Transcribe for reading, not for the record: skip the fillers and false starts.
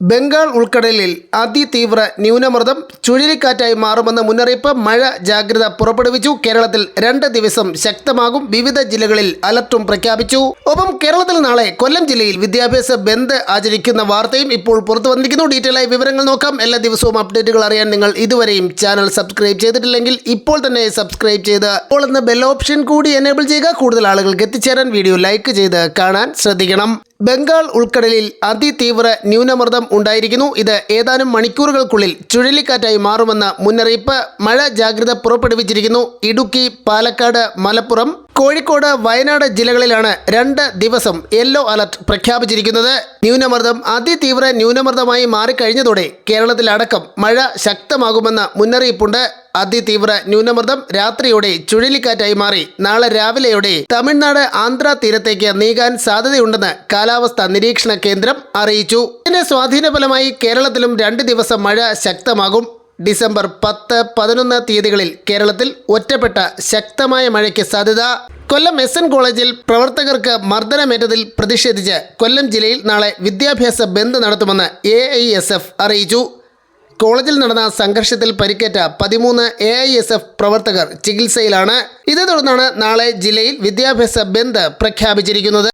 ബംഗാൾ ഉൾക്കടലിൽ അതിതീവ്ര ന്യൂനമർദ്ദം ചുഴലിക്കാറ്റായി മാറുമെന്ന മുന്നറിയിപ്പ്. മഴ ജാഗ്രത പുറപ്പെടുവിച്ചു. കേരളത്തിൽ 2 ദിവസം ശക്തമാകും. വിവിധ ജില്ലകളിൽ അലർട്ടും പ്രഖ്യാപിച്ചു. ഒപ്പം കേരളത്തിൽ നാളെ കൊല്ലം ജില്ലയിൽ വിദ്യാഭ്യാസ ബന്ദ് ആചരിക്കുന്ന വാർത്തയും ഇപ്പോൾ പുറത്തു വന്നിരിക്കുന്നു. ഡീറ്റെയിൽ ആയി വിവരങ്ങൾ നോക്കാം. എല്ലാ ദിവസവും അപ്ഡേറ്റുകൾ അറിയാൻ നിങ്ങൾ ഇതുവരെയും ചാനൽ സബ്സ്ക്രൈബ് ചെയ്തിട്ടില്ലെങ്കിൽ ഇപ്പോൾ തന്നെ സബ്സ്ക്രൈബ് ചെയ്ത് അപ്പോൾ എന്ന ബെൽ ഓപ്ഷൻ കൂടി എനേബിൾ ചെയ്യുക. കൂടുതൽ ആളുകൾക്ക് എത്തിച്ചേരാൻ വീഡിയോ ലൈക്ക് ചെയ്ത് കാണാൻ ശ്രദ്ധിക്കണം. ബംഗാൾ ഉൾക്കടലിൽ അതിതീവ്ര ന്യൂനമർദ്ദം ഉണ്ടായിരിക്കുന്നു. ഇത് ഏതാനും മണിക്കൂറുകൾക്കുള്ളിൽ ചുഴലിക്കാറ്റായി മാറുമെന്ന മുന്നറിയിപ്പ്. മഴ ജാഗ്രത പുറപ്പെടുവിച്ചിരിക്കുന്നു. ഇടുക്കി, പാലക്കാട്, മലപ്പുറം, കോഴിക്കോട്, വയനാട് ജില്ലകളിലാണ് 2 ദിവസം യെല്ലോ അലർട്ട് പ്രഖ്യാപിച്ചിരിക്കുന്നത്. ന്യൂനമർദ്ദം അതിതീവ്ര ന്യൂനമർദ്ദമായി മാറിക്കഴിഞ്ഞതോടെ കേരളത്തിലടക്കം മഴ ശക്തമാകുമെന്ന മുന്നറിയിപ്പുണ്ട്. അതിതീവ്ര ന്യൂനമർദ്ദം രാത്രിയോടെ ചുഴലിക്കാറ്റായി മാറി നാളെ രാവിലെയോടെ തമിഴ്നാട്, ആന്ധ്ര തീരത്തേക്ക് നീങ്ങാൻ സാധ്യതയുണ്ടെന്ന് കാലാവസ്ഥാ നിരീക്ഷണ കേന്ദ്രം അറിയിച്ചു. ഇതിന്റെ സ്വാധീന ഫലമായി കേരളത്തിലും 2 ദിവസം മഴ ശക്തമാകും. ഡിസംബർ 10, 11 തീയതികളിൽ കേരളത്തിൽ ഒറ്റപ്പെട്ട ശക്തമായ മഴയ്ക്ക് സാധ്യത. കൊല്ലം SN കോളേജിൽ പ്രവർത്തകർക്ക് മർദ്ദനമേറ്റതിൽ പ്രതിഷേധിച്ച് കൊല്ലം ജില്ലയിൽ നാളെ വിദ്യാഭ്യാസ ബന്ദ് നടത്തുമെന്ന് AISF അറിയിച്ചു. കോളേജിൽ നടന്ന സംഘർഷത്തിൽ പരിക്കേറ്റ 13 AISF പ്രവർത്തകർ ചികിത്സയിലാണ്. ഇതേ തുടർന്നാണ് നാളെ ജില്ലയിൽ വിദ്യാഭ്യാസ ബന്ദ് പ്രഖ്യാപിച്ചിരിക്കുന്നത്.